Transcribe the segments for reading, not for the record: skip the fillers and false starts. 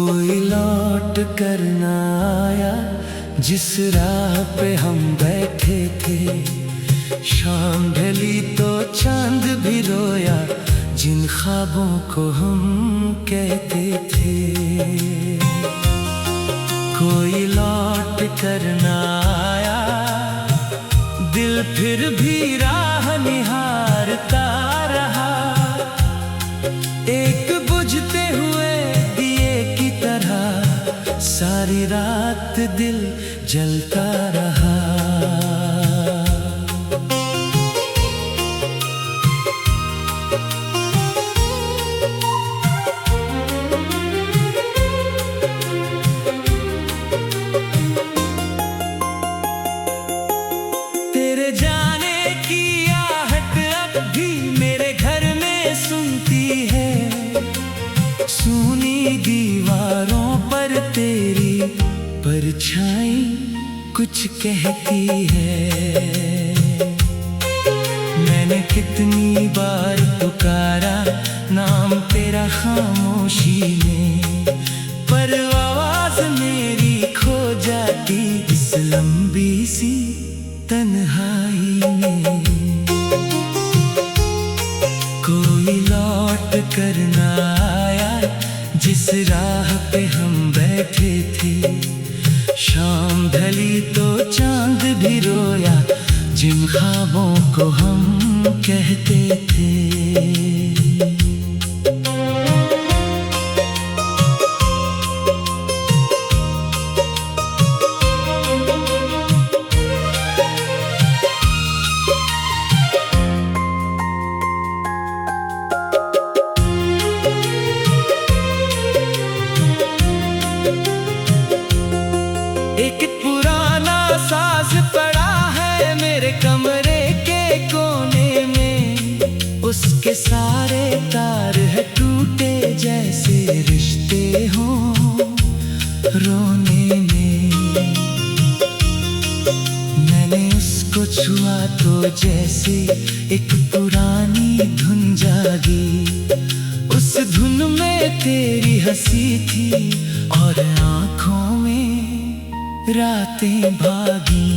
कोई लौट कर ना आया जिस राह पे हम बैठे थे। शाम ढली तो चांद भी रोया जिन ख्वाबों को हम कहते थे। कोई लौट कर ना आया, दिल फिर भी राह निहारता रहा। एक बुझते हुए दिए की तरह सारी रात दिल जलता रहा। तेरे जाने की आहट अब भी मेरे घर में सुनती है। सूनी दीवारों पर तेरी परछाई कुछ कहती है। मैंने कितनी बार पुकारा नाम तेरा खामोशी में, पर आवाज मेरी खो जाती इस लंबी सी तन्हाई में। कोई लौट कर ना आया जिस राह पे हम बैठे थे। शाम ढली तो चांद भी रोया जिन ख्वाबों को हम कहते थे। एक पुराना साज पड़ा है मेरे कमरे के कोने में। उसके सारे तार है टूटे जैसे रिश्ते हों रोने में। मैंने उसको छुआ तो जैसे एक पुरानी धुन जागी। उस धुन में तेरी हंसी थी और आंखों में रातें भागी।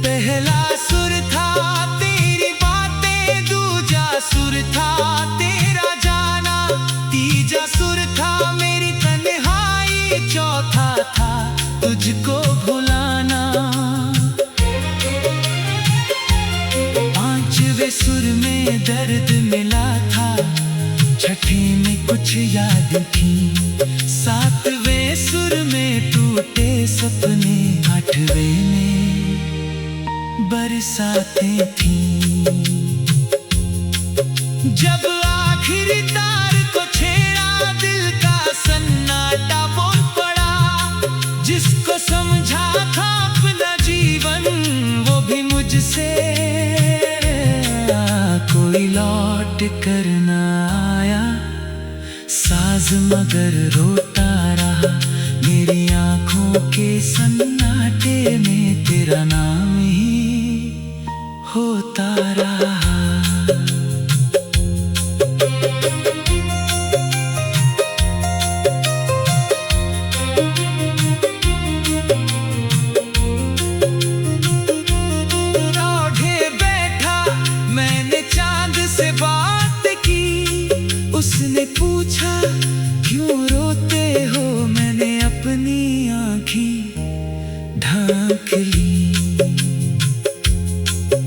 पहला सुर था तेरी बातें, दूजा सुर था तेरा जाना, तीजा सुर था मेरी तन्हाई, चौथा था तुझको भुलाना। पांचवे सुर में दर्द मिला था, छठे में कुछ याद थी, सातवें सुर में टूटे सपने, आठवें में बरसातें थी। जब आखिरी तार को छेड़ा दिल का सन्नाटा बोल पड़ा। जिसको समझा था अपना जीवन वो भी मुझसे कोई लौट कर ना आया। साज मगर रोता रहा मेरी आंखों के सन्नाटे में, तेरा नाम ही होता रहा। उसने पूछा क्यों रोते हो, मैंने अपनी आँखें ढांक ली।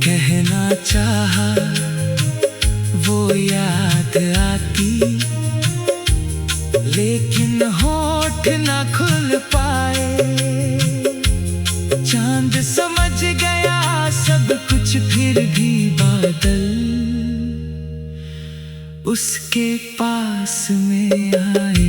कहना चाहा वो याद आती, लेकिन होठ ना खुल पाए। चांद समझ गया सब कुछ, फिर भी बादल उसके पास में आए।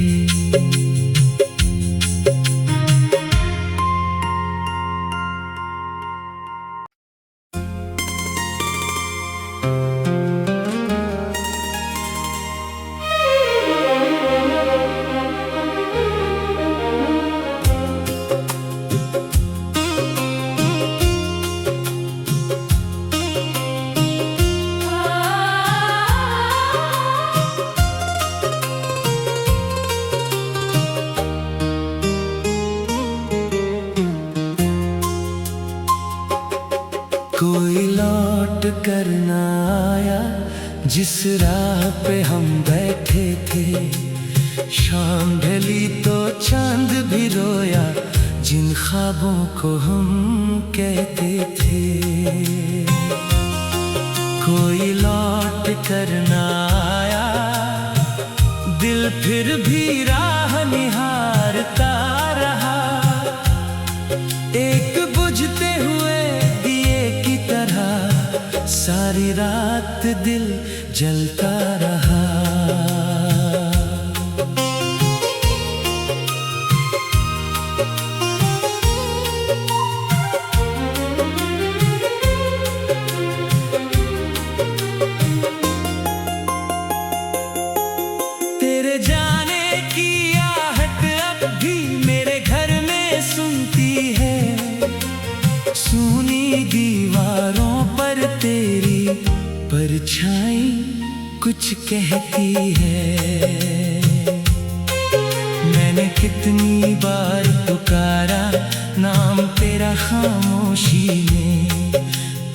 जिस राह पे हम बैठे थे। शाम ढली तो चांद भी रोया, जिन ख्वाबों को हम कहते थे। कोई लौट कर ना आया, दिल फिर भी राह निहारता रहा। एक बुझते हुए दिए की तरह सारी रात दिल जलता रहा। तेरे जाने की आहट अब भी मेरे घर में सुनती है। सूनी दीवारों पर तेरी परछाई कुछ कहती है। मैंने कितनी बार पुकारा नाम तेरा खामोशी में,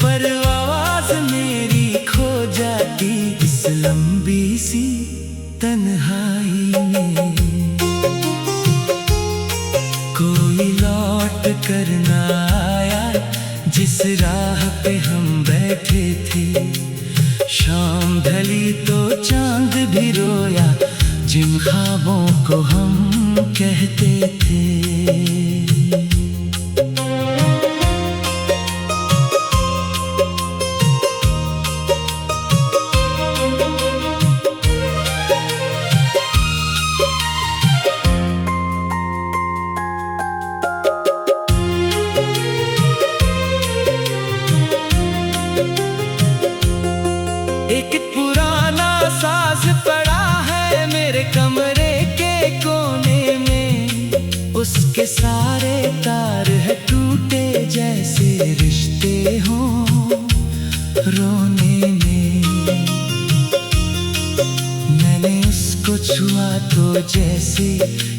पर आवाज मेरी खो जाती इस लंबी सी तन्हाई में। कोई लौट कर ना आया, जिस राह पे हम बैठे थे। शाम ढली तो चांद भी रोया, जिन ख्वाबों को हम कहते थे। एक पुराना साज पड़ा है मेरे कमरे के कोने में। उसके सारे तार है टूटे जैसे रिश्ते हों रोने में। मैंने उसको छुआ तो जैसे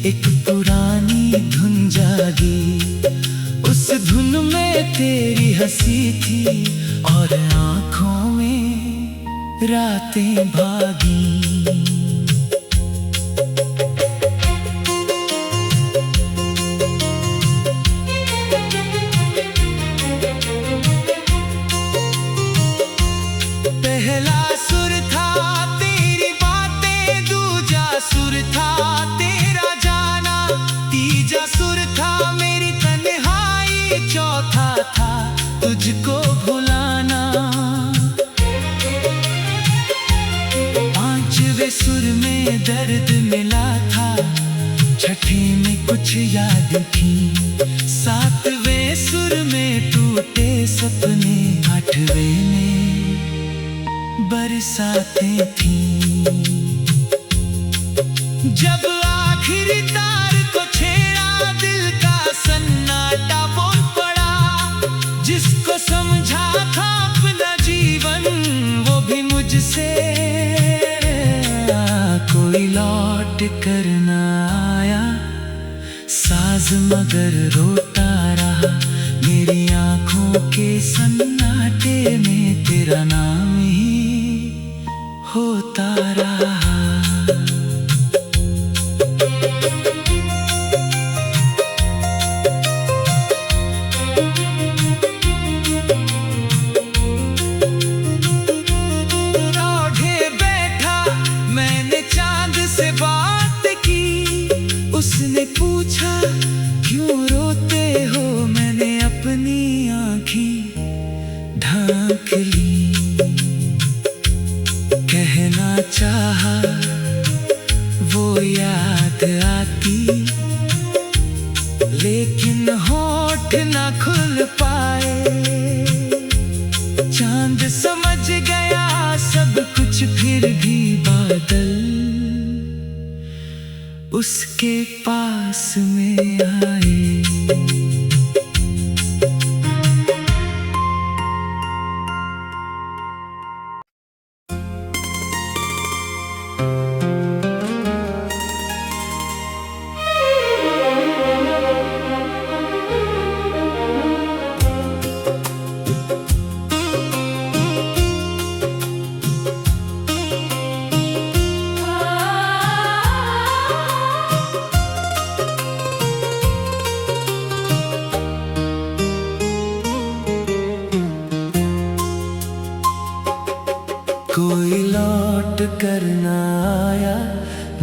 एक पुरानी धुन जागी। उस धुन में तेरी हंसी थी और आंखों में रातें भागी। पहला सुर था तेरी बातें, दूजा सुर था तेरा जाना, तीजा सुर था मेरी तन्हाई, चौथा था तुझको भुलाना। पांचवे सुर में दर्द मिला था, छठे में कुछ याद थी, सातवें सुर में टूटे सपने, आठवें में बरसातें थी। जब आखिरी तार को छेड़ा दिल का सन्नाटा बोल पड़ा। जिसको समझा था अपना जीवन वो भी मुझसे कोई लौट कर ना आया। साज मगर रोता रहा, मेरी आंखों के सन्नाटे में तेरा नाम ही होता रहा। ओढ़े बैठा मैंने चांद से बात की, उसने पूछा क्यों रोते हो, मैंने अपनी आँखें ढांक ली। कहना चाहा वो याद आती, लेकिन होठ ना खुल पाए। चांद समझ गया सब कुछ, फिर भी बादल उसके पास में आए।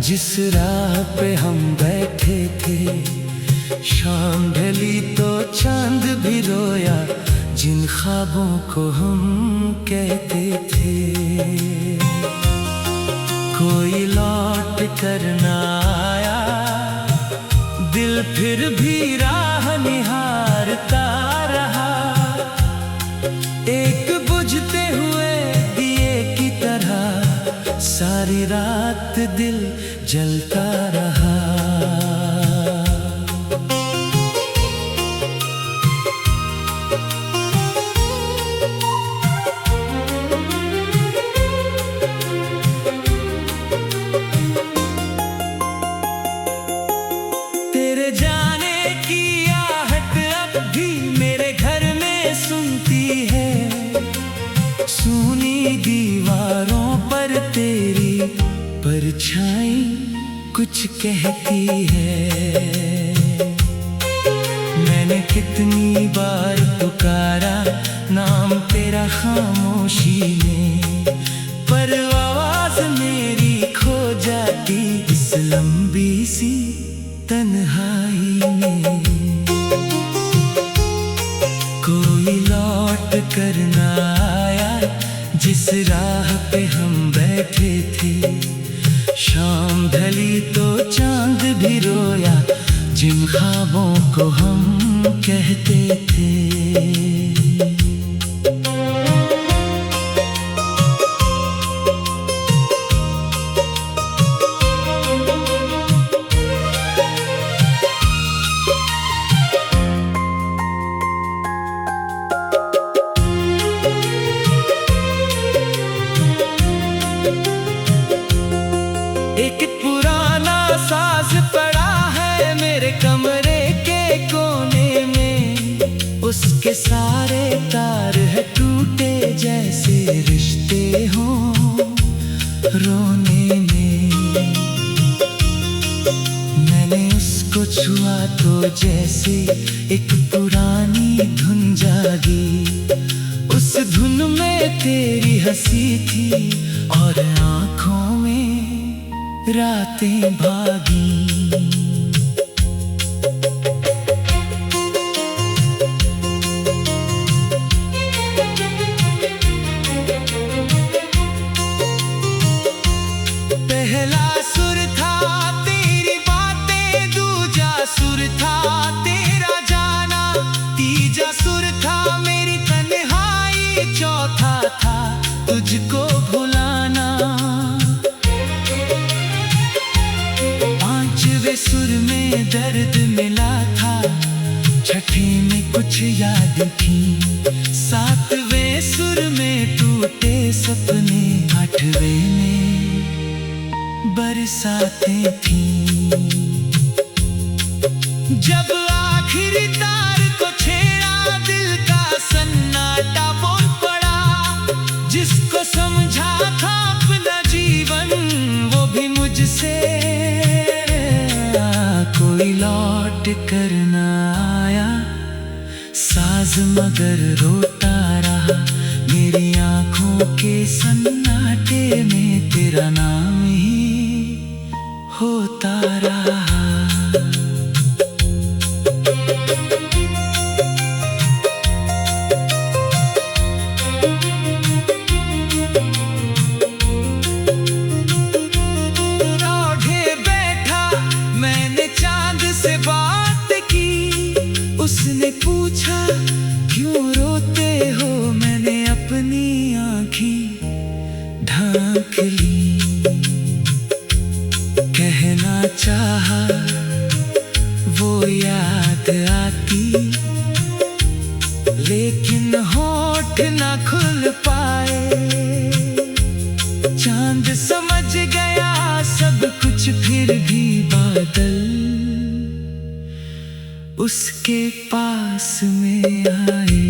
जिस राह पे हम बैठे थे। शाम ढली तो चांद भी रोया, जिन ख्वाबों को हम कहते थे। कोई लौट कर ना आया, दिल फिर भी राह निहारता रहा। एक बुझते हुए दिए की तरह सारी रात दिल जलता रहा। तेरे जाने की आहट अब भी मेरे घर में सुनती है। सूनी दीवारों पर तेरी परछाई कुछ कहती है। मैंने कितनी बार पुकारा नाम तेरा खामोशी में, पर आवाज मेरी खो जाती इस लंबी सी तन्हाई में। कोई लौट कर ना आया, जिस राह पे हम बैठे थे। शाम ढली तो चांद भी रोया, जिन ख्वाबों को हम कहते थे। एक पुराना साज पड़ा है मेरे कमरे के कोने में। उसके सारे तार है टूटे जैसे रिश्ते हों रोने में। मैंने उसको छुआ तो जैसे एक पुरानी धुन जागी। उस धुन में तेरी हंसी थी और आँखों में रातें भागी। पहला सुर था तेरी बातें, दूजा सुर था तेरा जाना, तीजा सुर था मेरी तन्हाई, चौथा था तुझको भुलाना। पांचवे सुर में दर्द मिला था, छठे में कुछ याद थी, सातवें सुर में टूटे सपने, आठवें में बरसातें थी। जब आखिरी तार को छेड़ा दिल का सन्नाटा बोल पड़ा। जिसको समझा था अपना जीवन वो भी मुझसे कोई लौट कर ना आया। साज मगर रोता रहा, मेरी आंखों के सन्नाटे में तेरा नाम ही होता रहा। उसने पूछा क्यों रोते हो, मैंने अपनी आँखें ढांक ली। कहना चाहा वो याद आती, लेकिन होठ ना खुल पाए। चांद समझ गया सब कुछ, फिर भी बादल उसके पास में आए।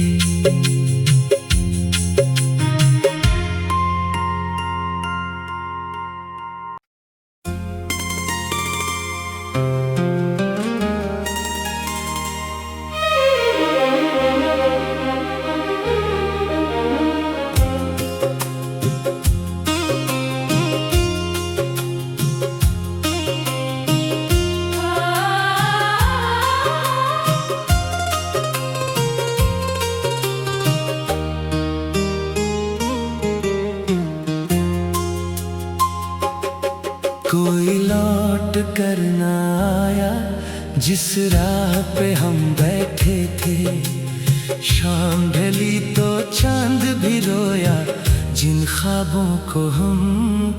करना आया जिस राह पे हम बैठे थे। शाम ढली तो चांद भी रोया जिन ख्वाबों को हम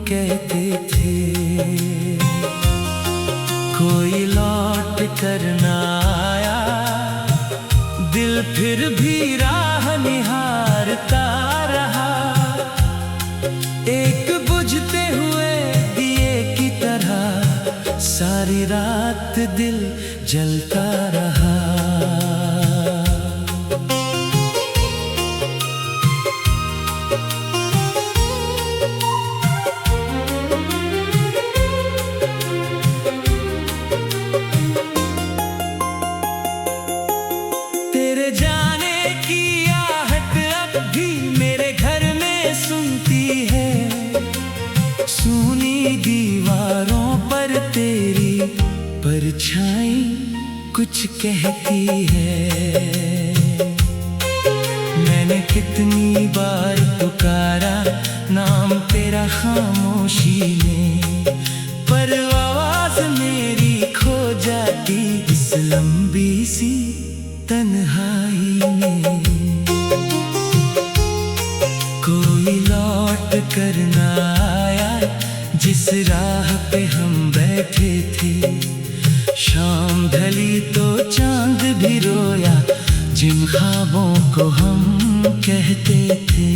कहते थे। कोई लौट कर ना आया, दिल फिर भी राह निहारता रहा। एक बुझते हुए दिए की तरह सारी रात दिल जलता रहा। तेरे जाने की आहट अब भी मेरे घर में सुनती है। सूनी दीवारों पर तेरी परछाई कुछ कहती है। मैंने कितनी बार पुकारा नाम तेरा खामोशी में, पर आवाज मेरी खो जाती इस लंबी सी तन्हाई में। कोई लौट कर ना आया जिस राह पे हम बैठे थे। शाम ढली तो चांद भी रोया जिन ख्वाबों को हम कहते थे।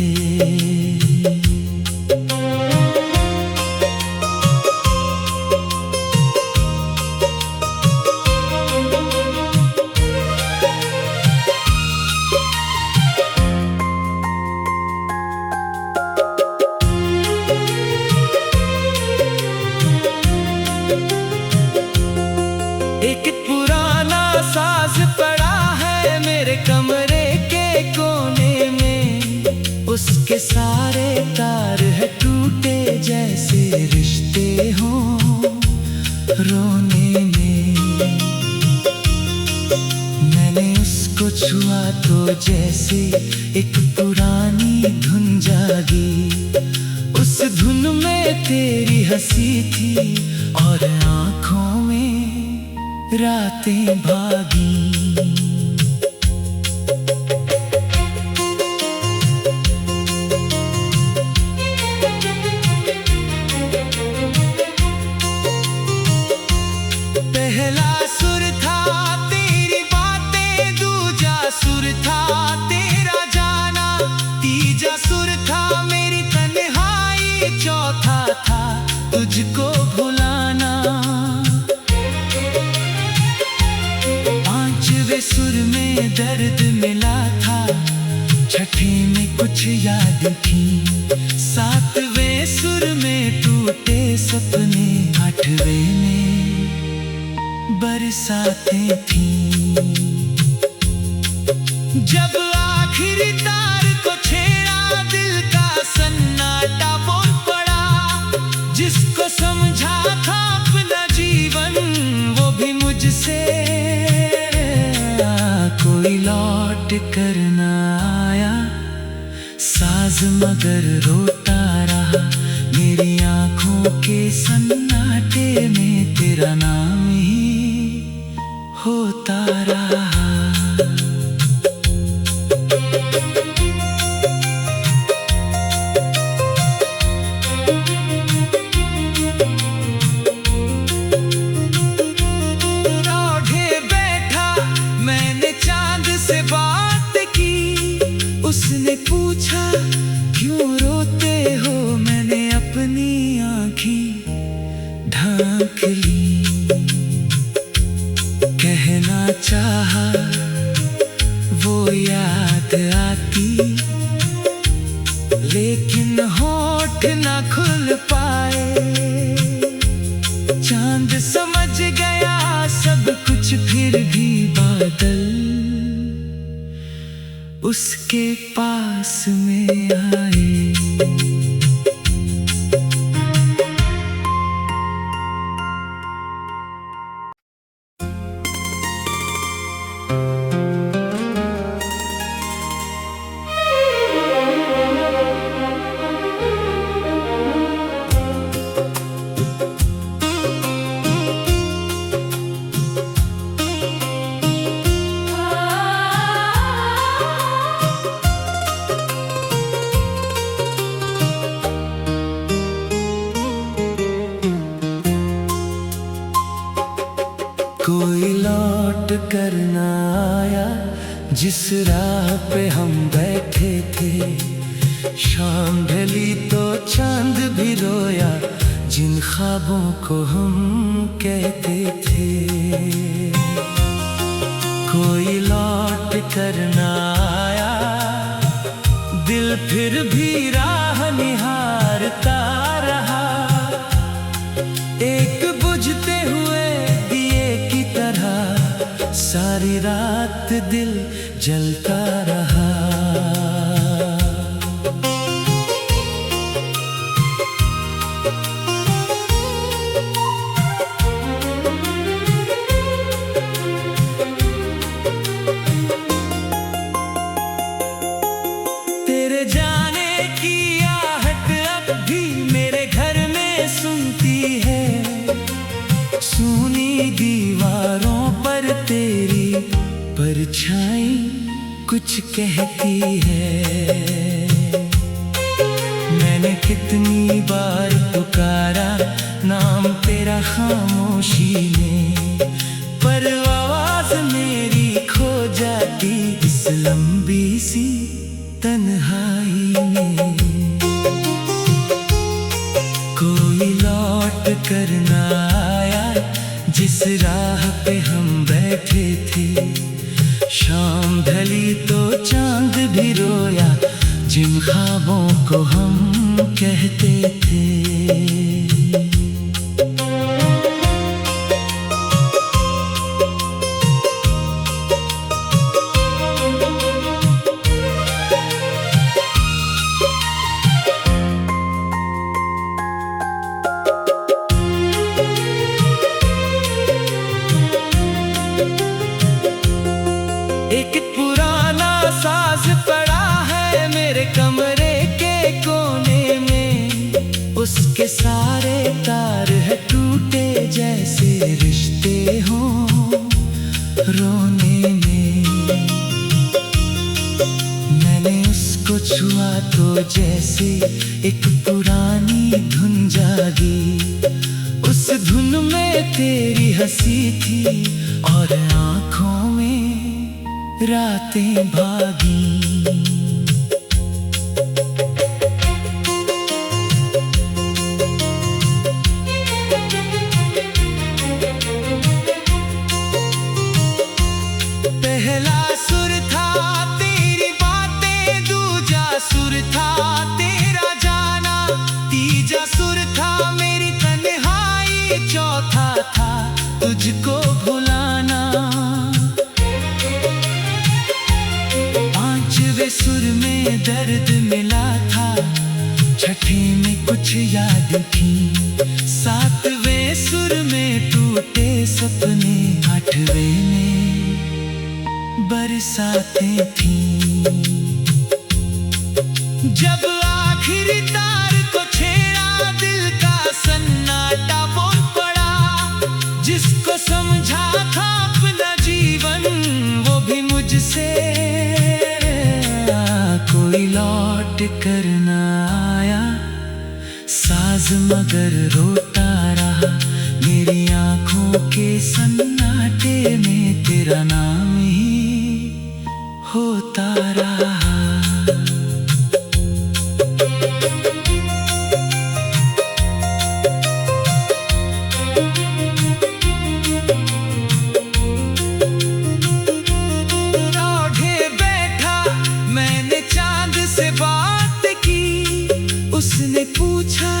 एक पुराना साज पड़ा है मेरे कमरे के कोने में। उसके सारे तार है टूटे जैसे रिश्ते हों रोने में। मैंने उसको छुआ तो जैसे एक पुरानी धुन जागी। उस धुन में तेरी हंसी थी और आंखों में रातें भागी। पहला सुर था तेरी बातें, दूजा सुर था तेरा जाना, तीजा सुर था मेरी तन्हाई, चौथा था तुझको भुलाना। पांचवें सुर में दर्द मिला था, छठे में कुछ याद थी, सातवें सुर में टूटे सपने, आठवें में बरसातें थी। जब आखिरी तार को छेड़ा दिल का सन्नाटा बोल पड़ा। जिसको समझा था अपना जीवन वो भी मुझसे कोई लौट कर ना आया। साज मगर रोता रहा, मेरी आंखों के सन्नाटे में तेरा नाम ही होता रहा। उसने पूछा क्यों रोते हो, मैंने अपनी आँखें ढांक ली। कहना चाहा वो याद आती, लेकिन होठ ना खुल पाए। चांद समझ गया सब कुछ, फिर भी बादल उसके पास में आए। आया जिस राह पे हम बैठे थे। शाम ढली तो चांद भी रोया जिन ख्वाबों को हम कहते थे। कोई लौट कर ना आया, दिल फिर भी राह निहारता रहा। एक बुझते हुए दिए की तरह सारी रात दिल जलता रहा। तेरे जाने की आहट अब भी मेरे घर में सुनती है। सूनी दीवारों पर तेरी परछाई कुछ कहती है। मैंने कितनी बार पुकारा नाम तेरा खामोशी में, पर आवाज मेरी खो जाती इस लंबी सी तन्हाई में। कोई लौट कर ना आया जिस राह पे हम बैठे थे। शाम ढली तो चांद भी रोया जिन ख्वाबों को हम कहते थे। एक पुराना साज पड़ा है मेरे कमरे के कोने में। उसके सारे तार है टूटे जैसे रिश्ते हों रोने में। मैंने उसको छुआ तो जैसे एक पुरानी धुन जागी। उस धुन में तेरी हंसी थी और आँखों में रातें भागी। पहला सुर था तेरी बातें, दूजा सुर था तेरा जाना, तीजा सुर था मेरी तन्हाई, चौथा था तुझको भुलाना। पांचवें सुर में दर्द मिला था, छठे में कुछ याद थी, सातवें सुर में टूटे सपने, आठवें में बरसातें थीं। जब आखिरी तार को छेड़ा दिल का सन्नाटा बोल पड़ा। जिसको समझा था अपना जीवन वो भी मुझसे कोई लौट कर ना आया। साज मगर रोता रहा, मेरी आंखों के सन्नाटे में तेरा नाम ही होता रहा। उसने पूछा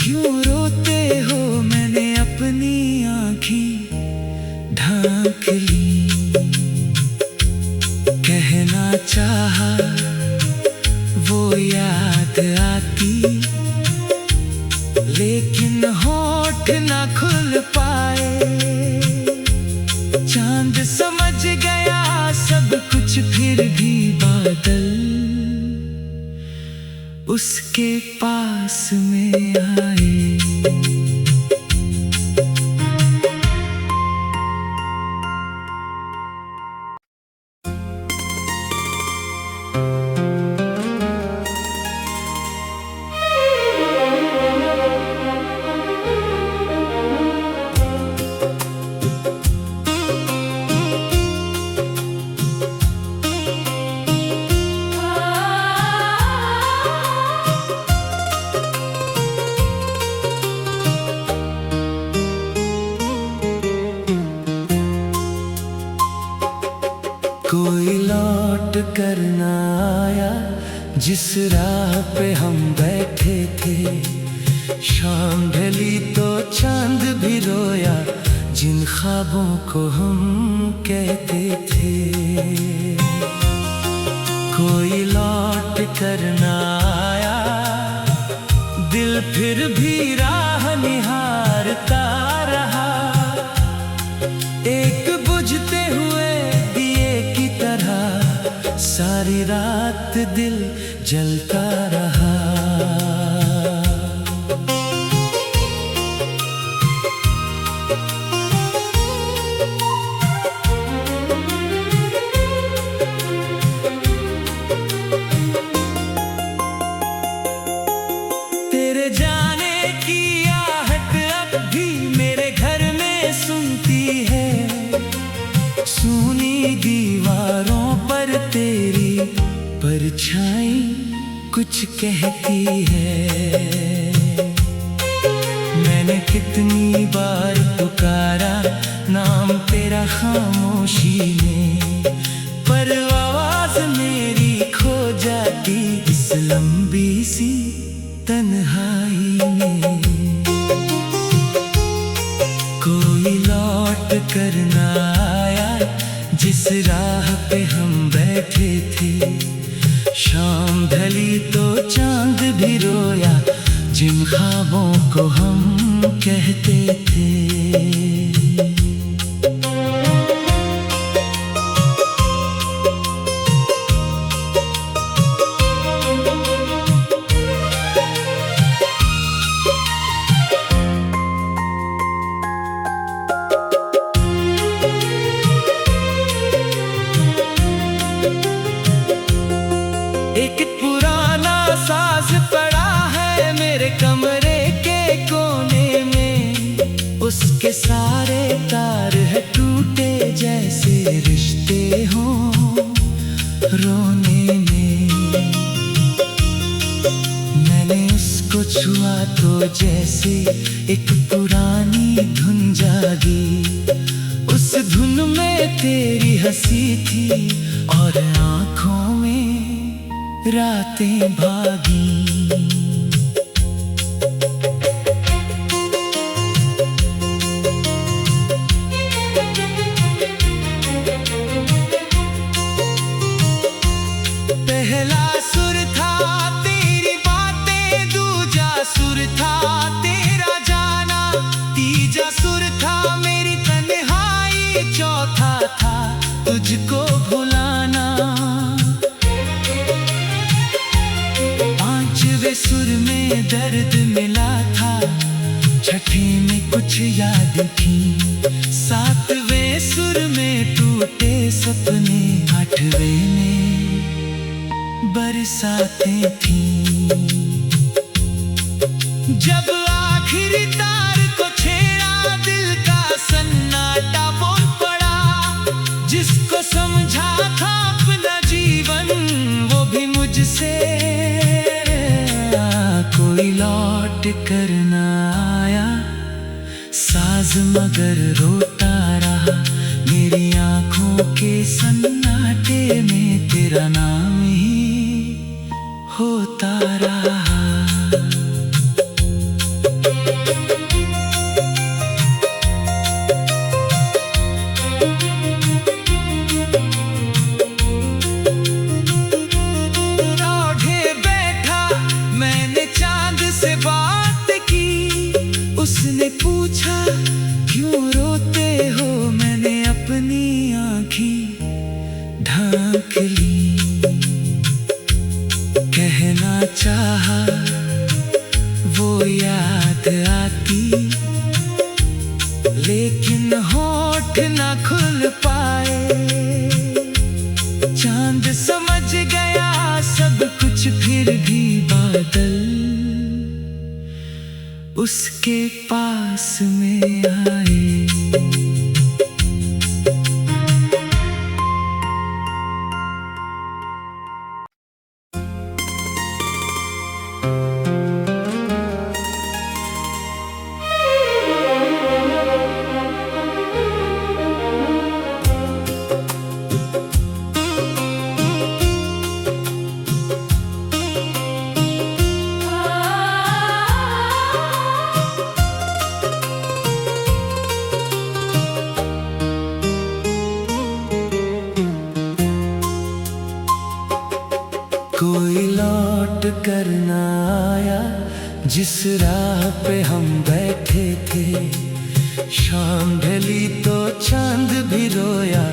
क्यों रोते हो, मैंने अपनी आँखें ढांक ली। कहना चाहा वो याद आती, लेकिन होठ ना खुल पाए। चांद समझ गया सब कुछ, फिर भी बादल उसके पास में आए। कोई लौट कर ना आया जिस राह पे हम बैठे थे। शाम ढली तो चांद भी रोया जिन ख्वाबों को हम कहते थे। कोई लौट कर ना आया, दिल फिर भी राह निहारता रहा। एक बुझते हुए दिए की तरह सारी रात दिल जलता रहा। तेरे जाने की आहट अब भी मेरे घर में सुनती है। सूनी दीवारों पर तेरी परछाई कुछ कहती है। मैंने कितनी बार पुकारा नाम तेरा खामोशी में, पर आवाज मेरी खो जाती इस लंबी सी तन्हाई में। कोई लौट कर ना आया जिस राह पे हम बैठे थे। शाम ढली तो चांद भी रोया जिन ख्वाबों को हम कहते थे। एक पुराना साज पड़ा है मेरे कमरे के कोने में। उसके सारे तार है टूटे जैसे रिश्ते हों रोने में। मैंने उसको छुआ तो जैसे एक पुरानी धुन जागी। उस धुन में तेरी हंसी थी और आँखों में रातें भागी। पहला सुर था तेरी बातें, दूजा सुर था तेरा जाना, तीजा सुर था मेरी तन्हाई, चौथा था तुझको भुलाना। पांचवे सुर में दर्द मिला था, छठे में कुछ याद थी, सातवें सुर में टूटे सपने, आठवें में बरसातें थी। जब आखिरी तार को छेड़ा दिल का सन्नाटा बोल पड़ा। जिसको समझा था अपना जीवन वो भी मुझसे कोई लौट कर ना आया। साज मगर रोता रहा, मेरी आंखों के सन्नाटे में तेरा नाम ही होता रहा। उसने पूछा क्यों रोते हो, मैंने अपनी आँखें ढांक ली। कहना चाहा वो याद आती, लेकिन होठ ना खुल पाए। चांद समझ गया सब कुछ, फिर भी बादल उसके पास में आए। करना आया जिस राह पे हम बैठे थे। शाम ढली तो चांद भी रोया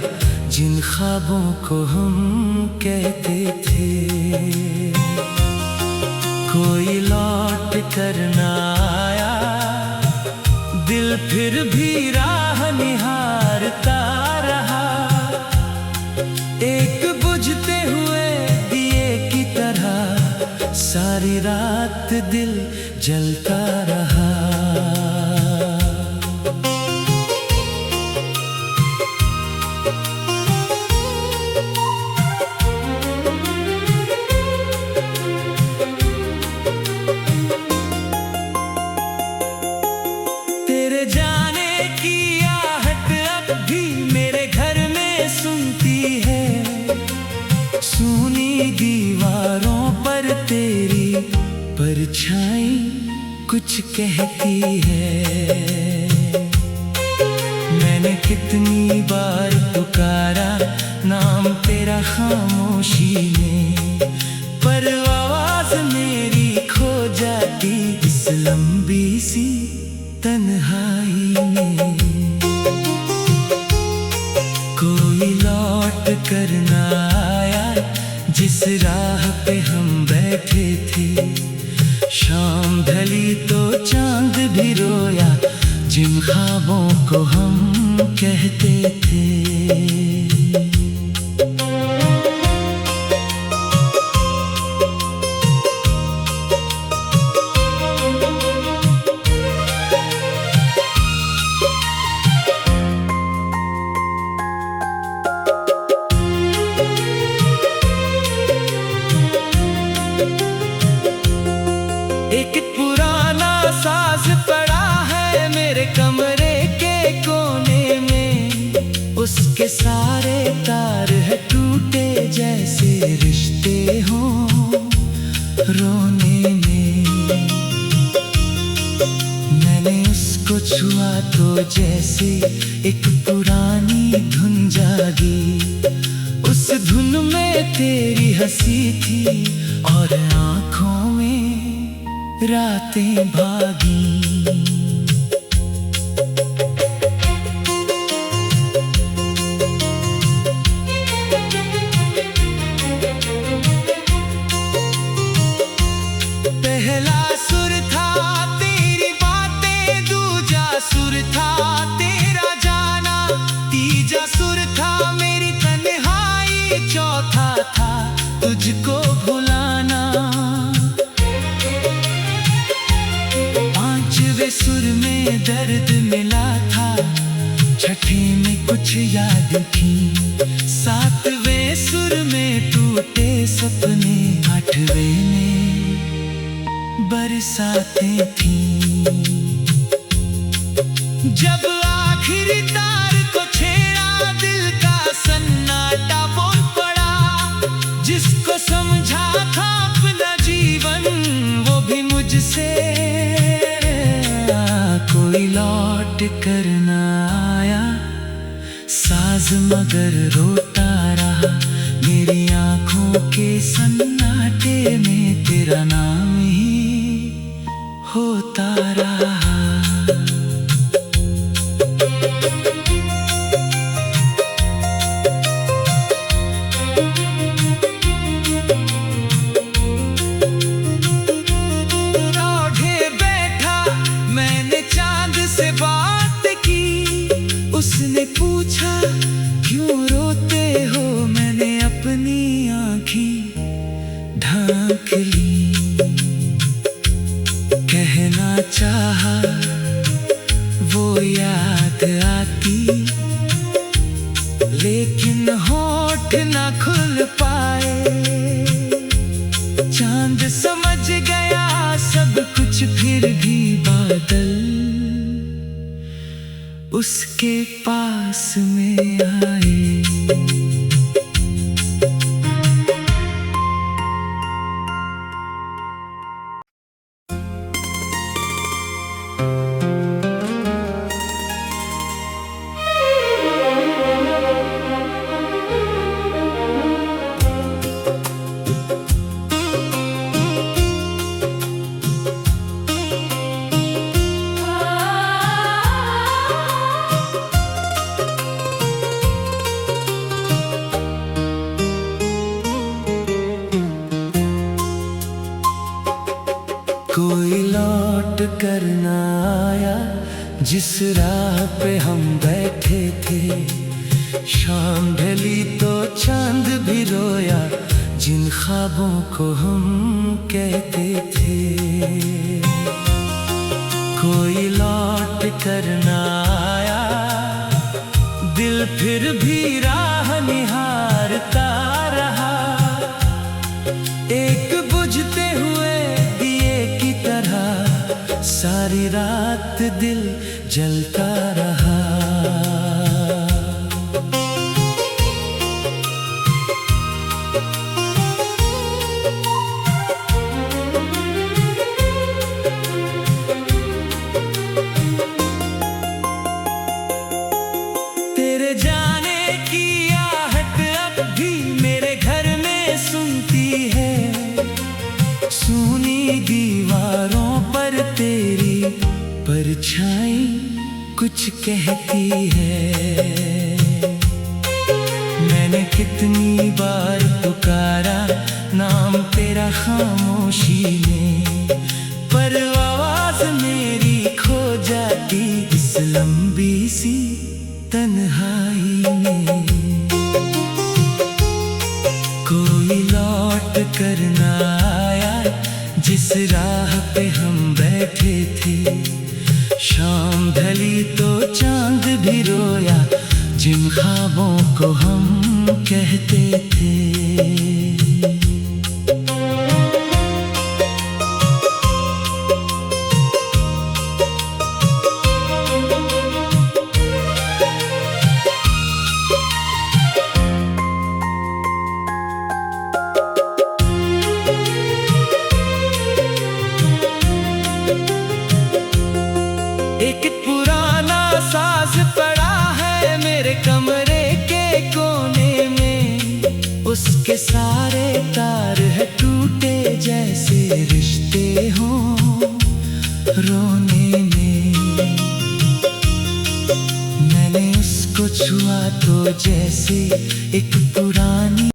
जिन ख्वाबों को हम कहते थे। कोई लौट कर ना आया, दिल फिर भी राह निहारता रहा। एक बुझते हुए दिए की तरह सारी रात दिल जलता रहा। तेरे जाने की आहट अब भी मेरे घर में सुनती है। सूनी दीवारों पर तेरी परछाई कुछ कहती है। मैंने कितनी बार पुकारा नाम तेरा खामोशी में, पर आवाज मेरी खो जाती इस लंबी सी तन्हाई में। कोई लौट कर ना आया जिस राह पे हम बैठे थे। शाम ढली तो चांद भी रोया जिन ख्वाबों को हम कहते थे। एक पुराना साज पड़ा है मेरे कमरे के कोने में। उसके सारे तार है टूटे जैसे रिश्ते हों रोने में। मैंने उसको छुआ तो जैसे एक पुरानी धुन जागी। उस धुन में तेरी हंसी थी और आँखों में रातें भागी। पहला सुर था तेरी बातें, दूजा सुर था तेरा जाना, तीजा सुर था मेरी तन्हाई, चौथा था तुझको भुलाना। सुर में दर्द मिला था, छठे में कुछ याद थी, सातवें सुर में टूटे सपने, आठवें में बरसातें थी। जब आखिरी तार को छेड़ा दिल का सन्नाटा बोल पड़ा। जिसको समझा था अपना जीवन वो भी मुझसे कोई लौट कर ना आया। साज मगर रोता रहा मेरी आंखों के सन्नाटे में, तेरा नाम ही होता रहा। उसने पूछा क्यों रोते हो, मैंने अपनी आँखें ढांक ली। कहना चाहा वो याद आती, लेकिन होठ ना खुल पाए। चांद समझ गया सब कुछ, फिर भी बादल उसके पास में आए। कर ना आया जिस राह पे हम बैठे थे। शाम ढली तो चांद भी रोया जिन ख्वाबों को हम कहते थे। कोई लौट कर ना आया, दिल फिर भी राह निहारता रहा। एक बुझते हुए दिए की तरह सारी रात दिल जलता रहा। तेरे जाने की आहट अब भी मेरे घर में सुनती है। सूनी दीवारों पर तेरी परछाई कुछ कहती है। मैंने कितनी बार पुकारा नाम तेरा खामोशी में, पर आवाज मेरी खो जाती इस लंबी सी तन्हाई में। कोई लौट कर ना आया जिस राह पे हम बैठे थे। शाम ढली तो चांद भी रोया जिन ख्वाबों को हम कहते थे। एक पुराना साज पड़ा है मेरे कमरे के कोने में। उसके सारे तार है टूटे जैसे रिश्ते हों रोने में। मैंने उसको छुआ तो जैसे एक पुरानी